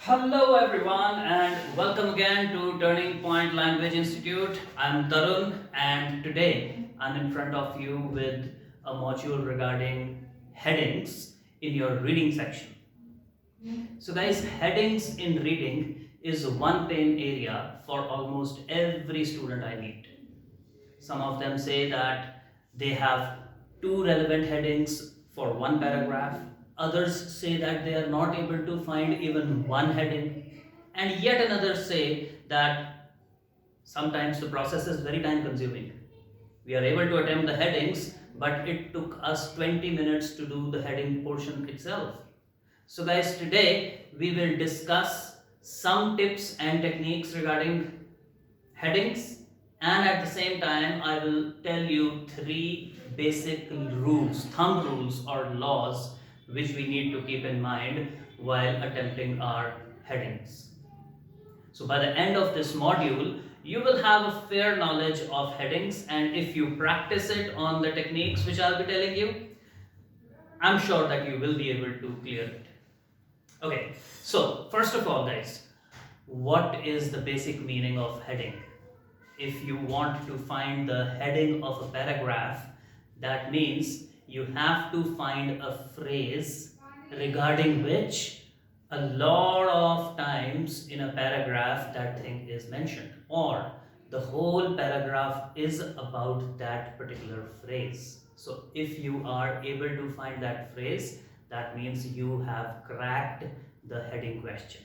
Hello everyone and welcome again to Turning Point Language Institute. I'm Tarun and today I'm in front of you with a module regarding headings in your reading section. So guys, headings in reading is one pain area for almost every student I meet. Some of them say that they have two relevant headings for one paragraph. Others say that they are not able to find even one heading. And yet another say that sometimes the process is very time consuming. We are able to attempt the headings, but it took us 20 minutes to do the heading portion itself. So guys, today we will discuss some tips and techniques regarding headings, and at the same time I will tell you three basic rules, thumb rules or laws which we need to keep in mind while attempting our headings. So by the end of this module you will have a fair knowledge of headings, and if you practice it on the techniques which I'll be telling you, I'm sure that you will be able to clear it. Okay, so first of all guys, what is the basic meaning of heading? If you want to find the heading of a paragraph, that means you have to find a phrase regarding which a lot of times in a paragraph that thing is mentioned, or the whole paragraph is about that particular phrase. So if you are able to find that phrase, that means you have cracked the heading question.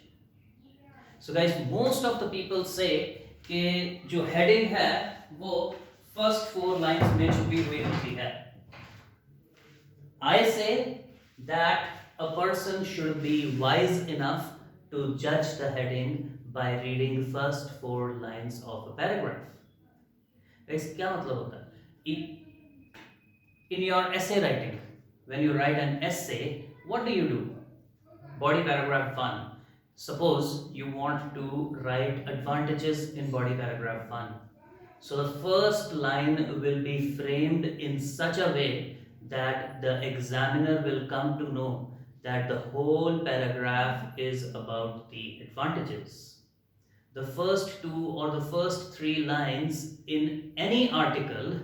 So guys, most of the people say कि जो heading है वो first 4 lines में छुपी हुई होती है. I say that a person should be wise enough to judge the heading by reading the first 4 lines of a paragraph. Guys, क्या मतलब होता है? In your essay writing, when you write an essay, what do? Body paragraph 1. Suppose you want to write advantages in body paragraph 1. So the first line will be framed in such a way that the examiner will come to know that the whole paragraph is about the advantages. The first 2 or the first 3 lines in any article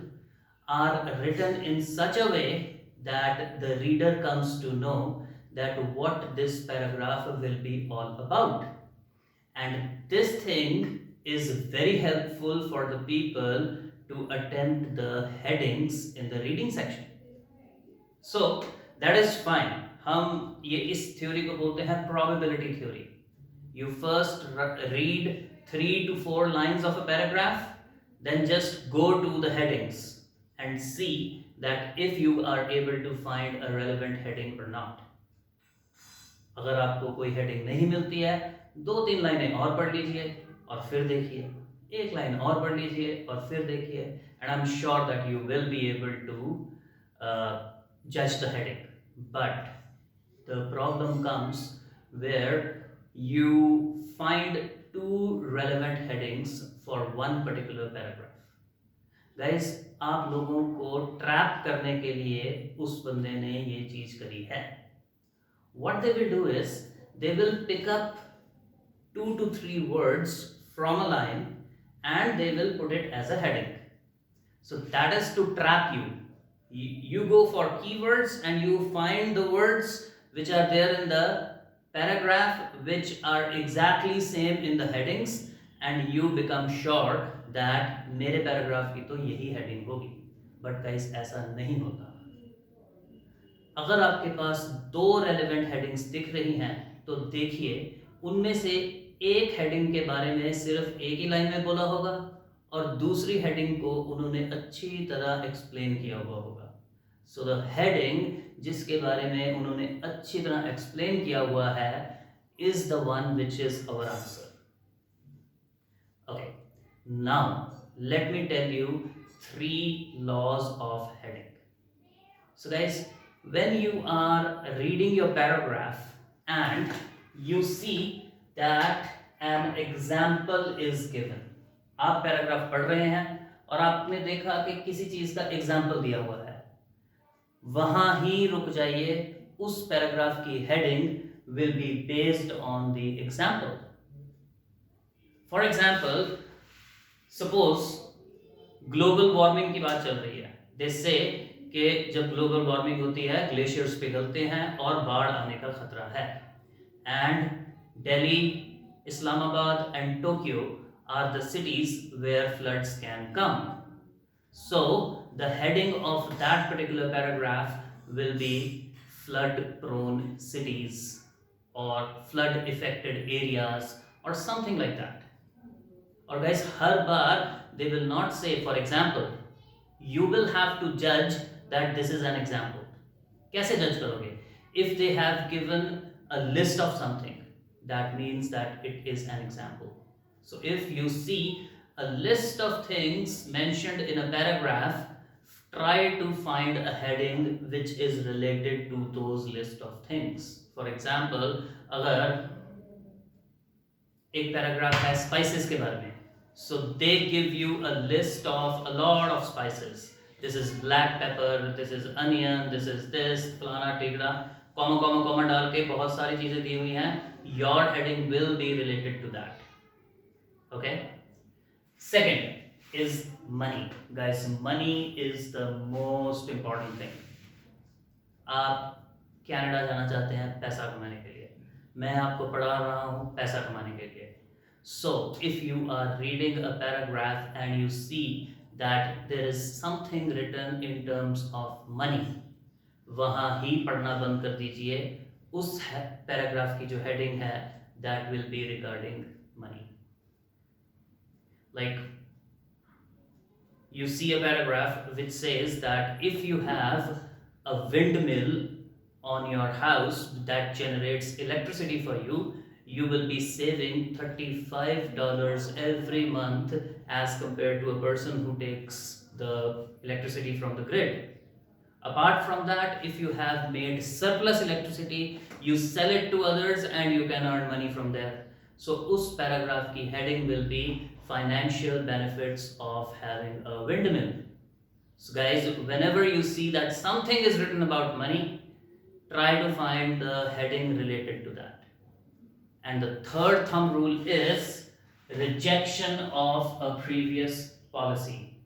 are written in such a way that the reader comes to know that what this paragraph will be all about. And this thing is very helpful for the people to attempt the headings in the reading section. So that is fine. हम ये इस theory को बोलते हैं probability theory. You first read 3 to 4 lines of a paragraph, then just go to the headings and see that if you are able to find a relevant heading or not. अगर आपको कोई heading नहीं मिलती है, 2-3 लाइनें और पढ़ लीजिए और फिर देखिए, 1 लाइन और पढ़ लीजिए और फिर देखिए, and I'm sure that you will be able to judge the heading. But the problem comes where you find 2 relevant headings for one particular paragraph. Guys, आप लोगों को ट्रैप करने के लिए उस बंदे ने ये चीज करी है. What they will do is they will pick up 2 to 3 words from a line and they will put it as a heading. So that is to trap you. You go for keywords and you find the words which are there in the paragraph which are exactly same in the headings, and you become sure that मेरे paragraph की तो यही heading होगी. But guys, ऐसा नहीं होता. अगर आपके पास 2 relevant headings दिख रही हैं तो देखिए उनमें से एक heading के बारे में सिर्फ एक ही लाइन में बोला होगा और दूसरी heading को उन्होंने अच्छी तरह explain किया हुआ होगा. So the heading जिसके बारे में उन्होंने अच्छी तरह explain किया हुआ है is the one which is our answer. Okay, now let me tell you 3 laws of heading. So guys, when you are reading your paragraph and you see that an example is given, आप paragraph पढ़ रहे हैं और आपने देखा कि किसी चीज का एग्जाम्पल दिया हुआ है, वहां ही रुक जाइए, उस पैराग्राफ की heading will be based on the example. For example, suppose global warming की बात चल रही है. दे से कि जब ग्लोबल वार्मिंग होती है ग्लेशियर्स पिघलते हैं और बाढ़ आने का खतरा है. And Delhi, Islamabad and Tokyo are the cities where floods can come. So the heading of that particular paragraph will be flood prone cities or flood affected areas or something like that. Or guys, her bar they will not say, for example, you will have to judge that this is an example. कैसे जज करोगे? If they have given a list of something, that means that it is an example. So if you see a list of things mentioned in a paragraph, try to find a heading which is related to those list of things. For example, अगर एक paragraph है spices के बारे में, so they give you a list of a lot of spices. This is black pepper, this is onion, this is this, फलाना टिगड़ा, comma comma comma डाल के बहुत सारी चीजें दी हुई हैं. Your heading will be related to that. Okay. Second is money. Guys, money is the most important thing. आप Canada जाना चाहते हैं पैसा कमाने के लिए, मैं आपको पढ़ा रहा हूँ पैसा कमाने के लिए. So if you are reading a paragraph and you see that there is something written in terms of money, वहाँ ही पढ़ना बंद कर दीजिए. उस पैराग्राफ की जो हेडिंग है that will be regarding money. Like you see a paragraph which says that if you have a windmill on your house that generates electricity for you, you will be saving $35 every month as compared to a person who takes the electricity from the grid. Apart from that, if you have made surplus electricity, you sell it to others and you can earn money from there. So उस paragraph की heading will be financial benefits of having a windmill. So guys, whenever you see that something is written about money, try to find the heading related to that. And the third thumb rule is rejection of a previous policy.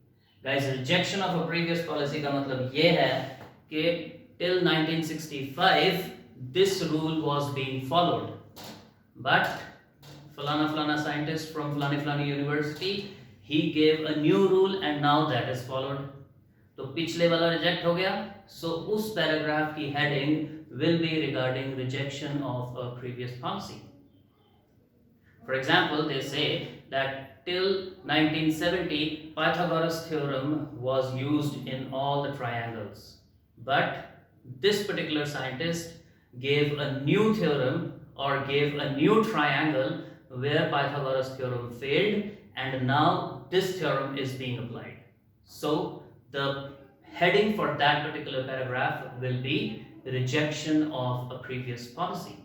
Guys, rejection of a previous policy का मतलब ये है कि till 1965 this rule was being followed, but फलाना scientist from फलानी university, he gave a new rule and now that is followed. तो पिछले वाला रिजेक्ट हो गया. So उस पैराग्राफ की heading will be regarding rejection of a previous policy. For example, they say that till 1970 Pythagoras theorem was used in all the triangles, but this particular scientist gave a new theorem or gave a new triangle where Pythagoras theorem failed, and now this theorem is being applied. So the heading for that particular paragraph will be rejection of a previous policy.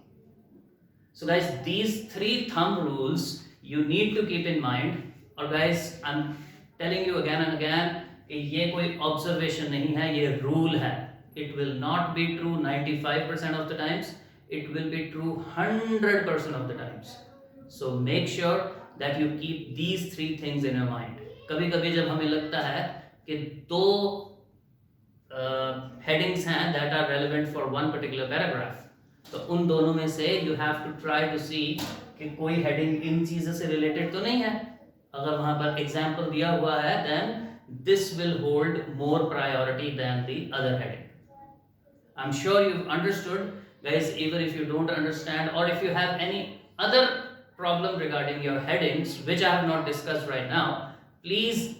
So guys, these three thumb rules you need to keep in mind. और guys, I'm telling you again and again कि ये कोई observation नहीं है, ये rule है. It will not be true 95% of the times. It will be true 100% of the times. So make sure that you keep these three things in your mind. कभी-कभी जब हमें लगता है कि दो headings हैं that are relevant for one particular paragraph, तो उन दोनों में से you have to try to see कि कोई heading इन चीज़ों से related तो नहीं है. अगर वहाँ पर example दिया हुआ है, then this will hold more priority than the other heading. I'm sure you've understood, guys. Even if you don't understand or if you have any other problem regarding your headings which I have not discussed right now, please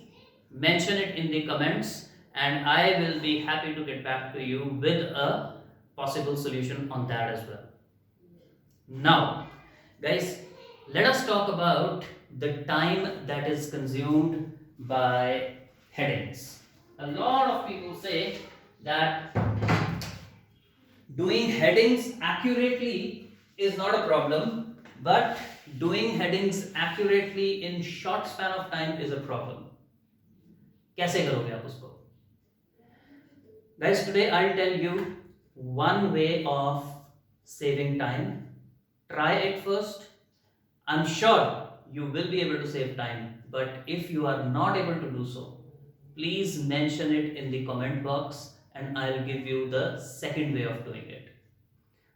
mention it in the comments and I will be happy to get back to you with a possible solution on that as well. Now, guys, let us talk about the time that is consumed by headings. A lot of people say that doing headings accurately is not a problem, but doing headings accurately in short span of time is a problem. कैसे करोगे आप उसको? Guys, today I'll tell you one way of saving time. Try it first. I'm sure you will be able to save time, but if you are not able to do so, please mention it in the comment box and I'll give you the second way of doing it.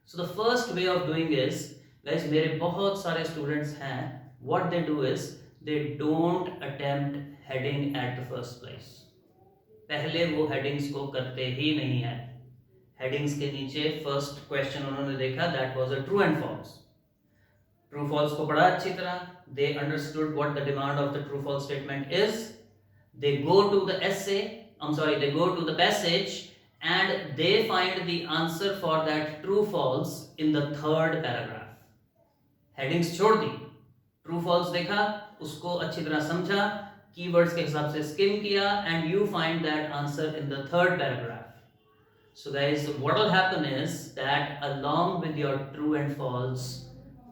So the first way of doing is, guys, मेरे बहुत सारे students हैं, what they do is they don't attempt heading at the first place. पहले वो headings को करते ही नहीं है. Headings के नीचे first question उन्होंने देखा, that was a true and false. True false को पढ़ा अच्छी तरह, they understood what the demand of the true false statement is. They go to the they go to the passage and they find the answer for that true false in the third paragraph. Headings छोड़ दी, true false देखा, उसको अच्छी तरह समझा, keywords के हिसाब से skim किया, and you find that answer in the third paragraph. So guys, what will happen is that along with your true and false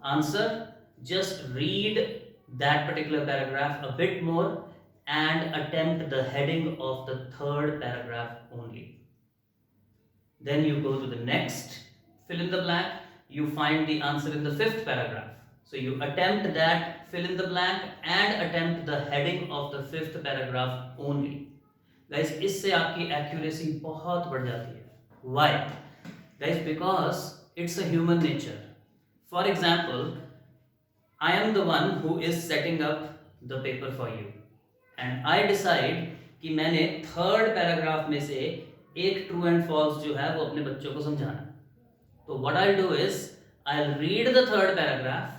answer, just read that particular paragraph a bit more and attempt the heading of the third paragraph only. Then you go to the next fill in the blank, you find the answer in the fifth paragraph. So you attempt that fill in the blank and attempt the heading of the fifth paragraph only. Guys, इससे आपकी accuracy बहुत बढ़ जाती है. Why? Guys, because it's a human nature. For example, I am the one who is setting up the paper for you and I decide कि मैंने third paragraph में से एक true and false जो है वो अपने बच्चों को समझाना. तो what I'll do is I'll read the third paragraph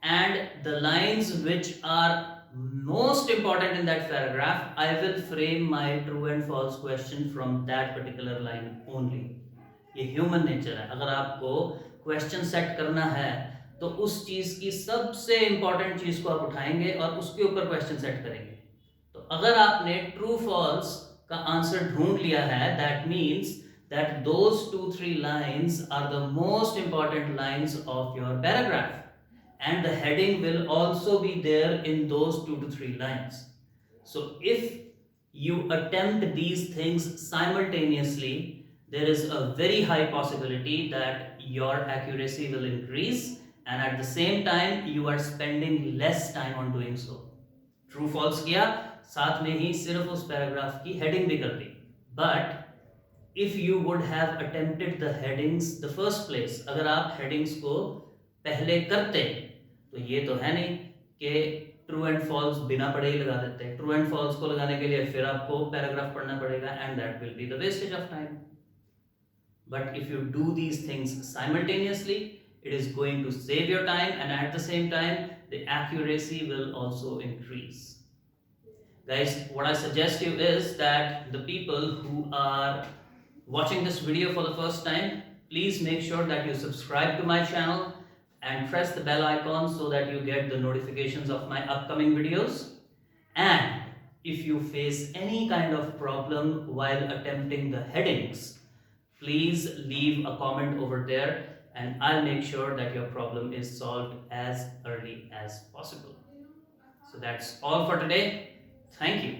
and the lines which are most important in that paragraph, I will frame my true and false question from that particular line only. ये human nature है. अगर आपको question set करना है तो उस चीज़ की सबसे important चीज़ को आप उठाएंगे और उसके ऊपर question set करेंगे. तो अगर आपने true false का आंसर ढूंढ लिया है, that means that those 2-3 lines are the most important lines of your paragraph. And the heading will also be there in those 2 to 3 lines. So if you attempt these things simultaneously, there is a very high possibility that your accuracy will increase and at the same time you are spending less time on doing so. True false किया, साथ में ही सिर्फ उस paragraph की heading भी कर दी. But if you would have attempted the headings the first place, अगर आप headings को पहले करते तो ये तो है नहीं कि ट्रू एंड फॉल्स बिना पढ़े ही लगा देते. ट्रू एंड फॉल्स को लगाने के लिए फिर आपको पैराग्राफ पढ़ना पड़ेगा and that will be the wastage of time. But if you do these things simultaneously, it is going to save your time and at the same time the accuracy will also increase. Guys, what I suggest you is that the people who are watching this video for the first time, please make sure that you subscribe to my channel and press the bell icon so that you get the notifications of my upcoming videos. And if you face any kind of problem while attempting the headings, please leave a comment over there and I'll make sure that your problem is solved as early as possible. So that's all for today. Thank you.